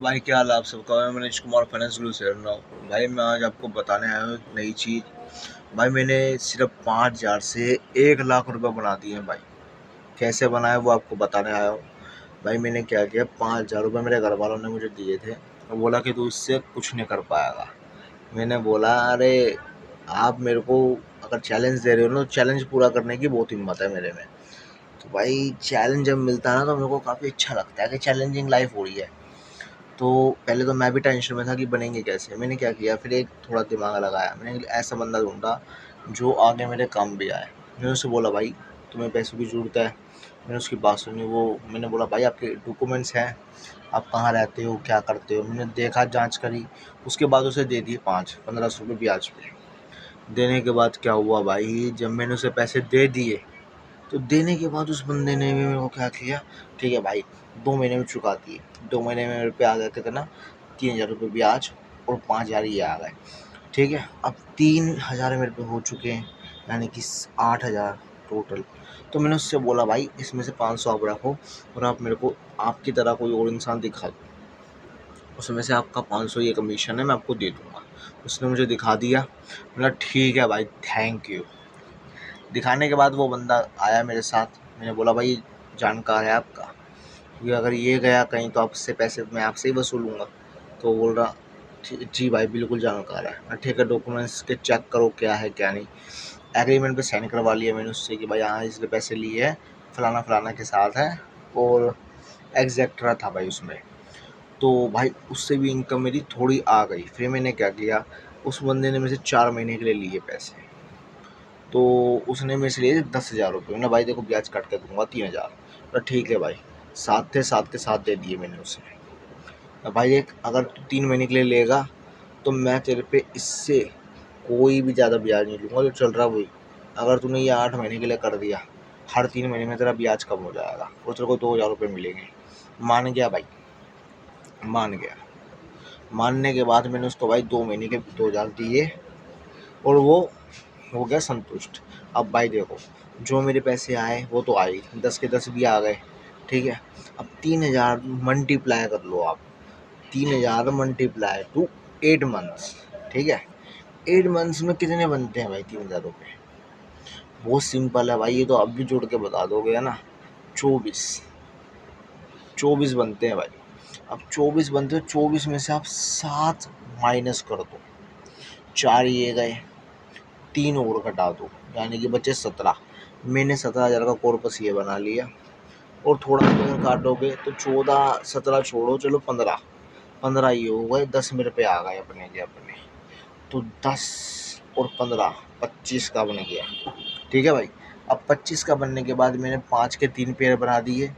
भाई क्या हाल आप सबका। मैं मनीष कुमार फाइनेंस ग्रुप से रहा हूँ। भाई मैं आज आपको बताने आया हूँ एक नई चीज़। भाई मैंने सिर्फ 5,000 से 1,00,000 रुपये बना दिए हैं। भाई कैसे बनाया वो आपको बताने आया हूँ। भाई मैंने क्या किया, 5,000 रुपये मेरे घर वालों ने मुझे दिए थे और बोला कि तू इससे कुछ नहीं कर पाएगा। मैंने बोला अरे आप मेरे को अगर चैलेंज दे रहे हो ना, तो चैलेंज पूरा करने की बहुत हिम्मत है मेरे में। तो भाई चैलेंज जब मिलता है ना, तो मेरे को काफ़ी अच्छा लगता है कि चैलेंजिंग लाइफ हो रही है। तो पहले तो मैं भी टेंशन में था कि बनेंगे कैसे। मैंने क्या किया, फिर एक थोड़ा दिमाग लगाया। मैंने ऐसा बंदा ढूंढा जो आगे मेरे काम भी आए। मैंने उससे बोला भाई तुम्हें पैसों की ज़रूरत है। मैंने उसकी बात सुनी। मैंने बोला भाई आपके डॉक्यूमेंट्स हैं, आप कहाँ रहते हो, क्या करते हो। मैंने देखा, जांच करी। उसके बाद उसे दे दिए 5-15 रुपये ब्याज पे। देने के बाद क्या हुआ भाई, जब मैंने उसे पैसे दे दिए तो देने के बाद उस बंदे ने भी मेरे को क्या किया, ठीक है भाई 2 महीने में चुका दिए। 2 महीने में मेरे पे आ गया कितना, 3,000 रुपये ब्याज और 5,000 ये आ गए। ठीक है, अब 3,000 मेरे पे हो चुके हैं, यानी कि 8,000 टोटल। तो मैंने उससे बोला भाई इसमें से 500 आप रखो और आप मेरे को आपकी तरह कोई और इंसान दिखा दो, उसमें से आपका 500 ये कमीशन है, मैं आपको दे दूँगा। उसने मुझे दिखा दिया। बोला ठीक है भाई, थैंक यू। दिखाने के बाद वो बंदा आया मेरे साथ। मैंने बोला भाई जानकार है आपका, क्योंकि अगर ये गया कहीं तो आपसे पैसे मैं आपसे ही वसूलूँगा। तो बोल रहा जी भाई बिल्कुल जानकार है। मैं ठीक है, डॉक्यूमेंट्स के चेक करो क्या है क्या नहीं। एग्रीमेंट पे साइन करवा लिया मैंने उससे कि भाई हाँ इसने पैसे लिए हैं, फलाना फलाना के साथ है, और एग्जैक्ट्रा था भाई उसमें। तो भाई उससे भी इनकम मेरी थोड़ी आ गई। फिर मैंने क्या किया, उस बंदे ने मेरे से 4 महीने के लिए लिए पैसे। तो उसने मेरे से लिए 10,000 रुपये। मैंने भाई देखो ब्याज काट के दूंगा 3,000। तो ठीक है भाई, साथ के साथ दे दिए मैंने उसे। अब भाई एक अगर तू 3 महीने के लिए लेगा तो मैं तेरे पे इससे कोई भी ज़्यादा ब्याज नहीं लूँगा, जो चल रहा वही। अगर तूने ये 8 महीने के लिए कर दिया, हर 3 महीने में तेरा ब्याज कम हो जाएगा और तेरे को 2,000 रुपये मिलेंगे। मान गया भाई, मान गया। मानने के बाद मैंने उसको भाई 2 महीने के 2,000 दिए और वो हो गया संतुष्ट। अब भाई देखो, जो मेरे पैसे आए वो तो आए, 10 के 10 भी आ गए। ठीक है, अब 3,000 मल्टीप्लाई कर लो आप। 3,000 मल्टीप्लाई टू 8 मंथ्स। ठीक है, 8 मंथ्स में कितने बनते हैं भाई 3,000 रुपये? बहुत सिंपल है भाई, ये तो अब भी जोड़ के बता दोगे है ना। 24 बनते हैं भाई। अब 24 बनते हैं, 24 में से आप 7 माइनस कर दो। 4 ये गए, 3 और घटा दो, यानी कि बचे 17। मैंने 17,000 का कॉर्पस ये बना लिया। और थोड़ा अगर काटोगे तो 14, 17 छोड़ो, चलो 15, 15 ये हो गए, 10 मेरे पे आ गए अपने के अपने। तो 10 और 15 25 का बन गया। ठीक है भाई, अब 25 का बनने के बाद मैंने 5 के 3 पेयर बना दिए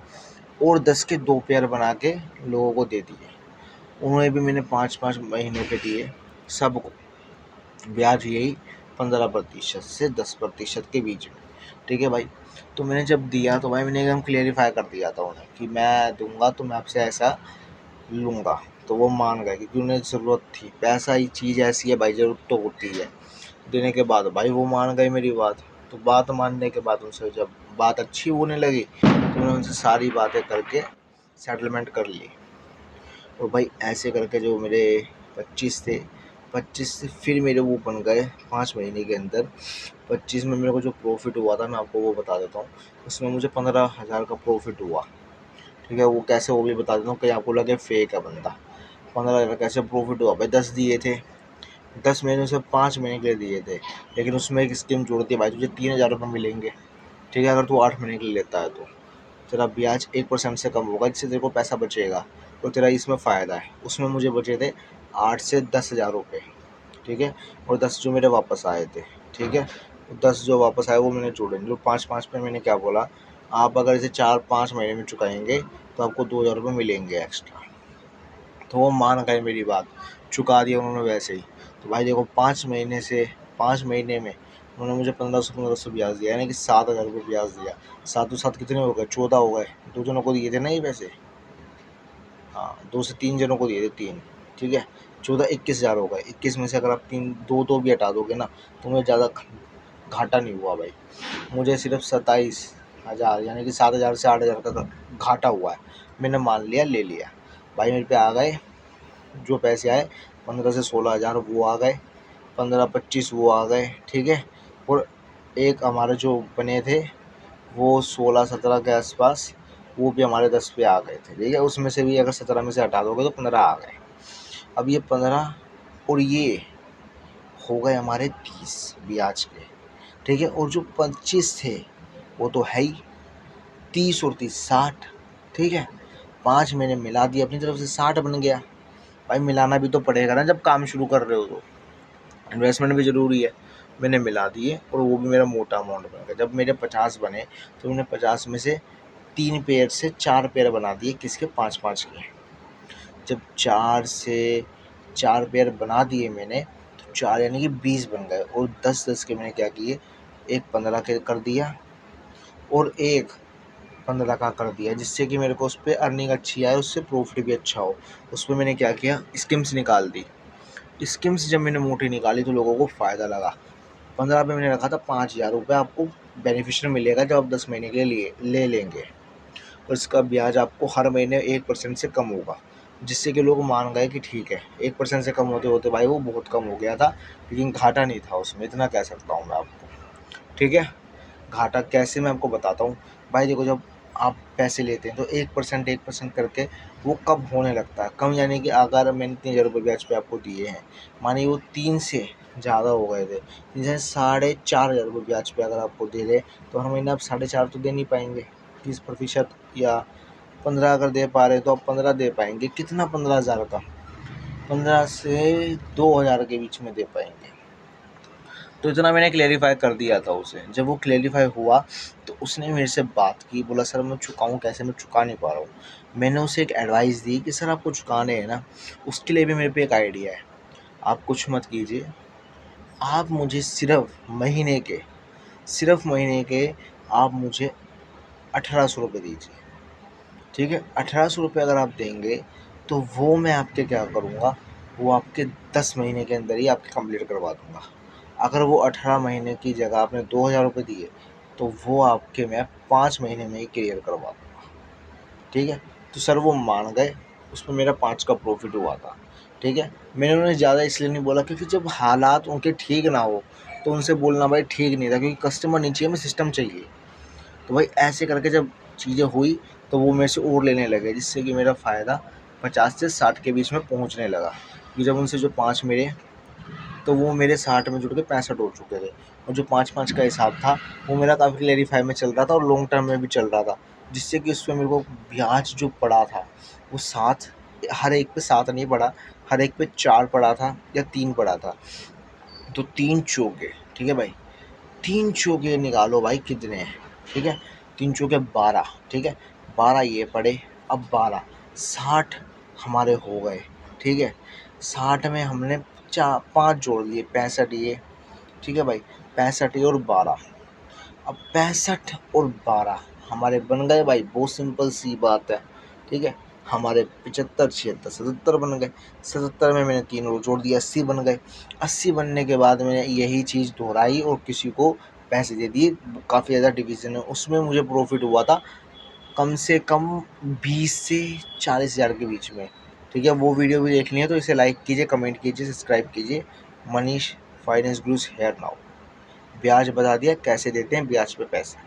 और 10 के 2 पेयर बना के लोगों को दे दिए। उन्हें भी मैंने 5-5 महीने पे दिए सबको। ब्याज यही 15% से 10% के बीच में। ठीक है भाई, तो मैंने जब दिया तो भाई मैंने एकदम क्लियरिफाई कर दिया था उन्हें कि मैं दूंगा तो मैं आपसे ऐसा लूँगा। तो वो मान गए क्योंकि उन्हें ज़रूरत थी। पैसा ही चीज़ ऐसी है भाई, ज़रूरत तो होती है। देने के बाद भाई वो मान गए मेरी बात। तो बात मानने के बाद उनसे जब बात अच्छी होने लगी तो मैंने उनसे सारी बातें करके सेटलमेंट कर ली। और भाई ऐसे करके जो मेरे 25 थे, 25 से फिर मेरे वो बन गए 5 महीने के अंदर। 25 में मेरे को जो प्रॉफिट हुआ था मैं आपको वो बता देता हूँ। उसमें मुझे 15,000 का प्रॉफिट हुआ। ठीक है, वो कैसे वो भी बता देता हूँ, कहीं आपको लगे फेक है बंदा। 15,000 कैसे प्रॉफिट हुआ भाई, 10 दिए थे, 10 महीने से 5 महीने के लिए दिए थे। लेकिन उसमें एक स्कीम जोड़ती है भाई, तुझे 3,000 रुपये मिलेंगे। ठीक है, अगर तू 8 महीने के लिए लेता है तो तेरा ब्याज 1% से कम होगा, जिससे तेरे को पैसा बचेगा। तो तेरा इसमें फ़ायदा है। उसमें मुझे बचे थे 8 से 10,000 रुपये। ठीक है, और 10 जो मेरे वापस आए थे। ठीक है, 10 जो वापस आए वो मैंने जोड़े। जो 5-5 पे मैंने क्या बोला, आप अगर इसे 4-5 महीने में चुकाएंगे तो आपको 2,000 रुपये मिलेंगे एक्स्ट्रा। तो वो मान गए मेरी बात, चुका दिया उन्होंने वैसे ही। तो भाई देखो 5 महीने में उन्होंने मुझे 1,500 ब्याज दिया, यानी कि 7,000 रुपये ब्याज दिया। 7 कितने हो गए, 14 हो गए। 2 जनों को दिए थे ना ये पैसे, हाँ 2 से 3 जनों को दिए थे, 3। ठीक है, 14 21,000 हो गए। 21 में से अगर आप 3 2 भी हटा दोगे ना तो मुझे ज़्यादा घाटा नहीं हुआ भाई। मुझे सिर्फ 27,000 यानी कि 7,000 से 8,000 का घाटा हुआ है। मैंने मान लिया, ले लिया भाई। मेरे पे आ गए जो पैसे आए 15 से 16,000 वो आ गए, 15-25 वो आ गए, ठीक है। और एक हमारे जो बने थे वो 16-17 के आसपास, वो भी हमारे 10 पे आ गए थे, ठीक है। उसमें से भी अगर 17 में से हटा दोगे तो 15 आ गए। अब ये 15 और ये हो गए हमारे 30 ब्याज के, ठीक है। और जो 25 थे वो तो है ही, 30 और 30 60, ठीक है। 5 मैंने मिला दिए अपनी तरफ से, 60 बन गया। भाई मिलाना भी तो पड़ेगा ना, जब काम शुरू कर रहे हो तो इन्वेस्टमेंट भी ज़रूरी है। मैंने मिला दिए और वो भी मेरा मोटा अमाउंट बन गया। जब मेरे 50 बने तो मैंने 50 में से 3 पेयर से 4 पेयर बना दिए, किसके, 5-5 के। जब 4 से 4 पेयर बना दिए मैंने, तो 4 यानी कि 20 बन गए। और 10-10 के मैंने क्या किए, एक 15 के कर दिया और एक 15 का कर दिया, जिससे कि मेरे को उस पर अर्निंग अच्छी आए, उससे प्रॉफिट भी अच्छा हो। उस पर मैंने क्या किया, स्कीम्स निकाल दी। स्कीम्स जब मैंने मोटी निकाली तो लोगों को फ़ायदा लगा। 15 पे मैंने रखा था 5,000 रुपये आपको बेनिफिशियल मिलेगा जब आप 10 महीने के लिए ले लेंगे, और इसका ब्याज आपको हर महीने 1% से कम होगा, जिससे कि लोग मान गए कि ठीक है। 1% से कम होते होते भाई वो बहुत कम हो गया था, लेकिन घाटा नहीं था उसमें, इतना कह सकता हूँ मैं आपको, ठीक है। घाटा कैसे, मैं आपको बताता हूँ। भाई देखो, जब आप पैसे लेते हैं तो 1% करके वो कब होने लगता है कम, यानी कि अगर मैंने 3,000 रुपये ब्याज पे आपको दिए हैं, मानिए वो 3 से ज़्यादा हो गए थे, 3 से 4,500 रुपये ब्याज पे अगर आपको दे रहे, तो हर महीने आप 4.5 तो दे नहीं पाएंगे, 30%, या 15 अगर दे पा रहे तो आप 15 दे पाएंगे, कितना, 15,000 का, 15 से 2,000 के बीच में दे पाएंगे। तो इतना मैंने क्लेरिफाई कर दिया था उसे। जब वो क्लेरिफाई हुआ तो उसने मेरे से बात की, बोला सर मैं चुकाऊँ कैसे, मैं चुका नहीं पा रहा हूँ। मैंने उसे एक एडवाइस दी कि सर आपको चुकाने हैं ना, उसके लिए भी मेरे पे एक आइडिया है। आप कुछ मत कीजिए, आप मुझे सिर्फ महीने के आप मुझे 1,800 रुपये दीजिए, ठीक है। 1,800 रुपये अगर आप देंगे तो वो मैं आपके क्या करूँगा, वो आपके 10 महीने के अंदर ही आपके कंप्लीट करवा दूँगा। अगर वो 18 महीने की जगह आपने 2,000 रुपये दिए तो वो आपके मैं 5 महीने में ही क्लियर करवा दूँगा, ठीक है। तो सर वो मान गए, उसमें मेरा 5 का प्रॉफिट हुआ था, ठीक है। मैंने उन्हें ज़्यादा इसलिए नहीं बोला क्योंकि जब हालात उनके ठीक ना हो तो उनसे बोलना भाई ठीक नहीं था, क्योंकि कस्टमर नहीं चाहिए, हमें सिस्टम चाहिए। तो भाई ऐसे करके जब चीज़ें हुई तो वो मेरे से और लेने लगे, जिससे कि मेरा फ़ायदा 50 से 60 के बीच में पहुंचने लगा। कि जब उनसे जो 5 मिले तो वो मेरे 60 में जुड़ के 65 हो चुके थे, और जो 5-5 का हिसाब था वो मेरा काफ़ी क्लेरिफाई में चल रहा था और लॉन्ग टर्म में भी चल रहा था, जिससे कि उसमें मेरे को ब्याज जो पड़ा था वो 7, हर एक पे 7 नहीं पड़ा, हर एक पे 4 पड़ा था या 3 पड़ा था। तो 3 चौके, ठीक है भाई, 3 चौके निकालो भाई कितने हैं, ठीक है। 3 चौके 12, ठीक है, 12 ये पड़े। अब 12, 60 हमारे हो गए, ठीक है। 60 में हमने 5 जोड़ लिए, 65 ये, ठीक है भाई, 65 ये और 12। अब 65 और 12 हमारे बन गए भाई, बहुत सिंपल सी बात है, ठीक है। हमारे 75, 76, 77 बन गए। 77 में मैंने 3 और जोड़ दिए, 80 बन गए। 80 बनने के बाद मैंने यही चीज़ दोहराई और किसी को पैसे दे दिए, काफ़ी ज़्यादा डिवीज़न है, उसमें मुझे प्रॉफिट हुआ था कम से कम 20 से 40,000 के बीच में, ठीक है। वो वीडियो भी देखनी है तो इसे लाइक कीजिए, कमेंट कीजिए, सब्सक्राइब कीजिए। Manish finance gurus here now. ब्याज बता दिया कैसे देते हैं ब्याज पे पैसे।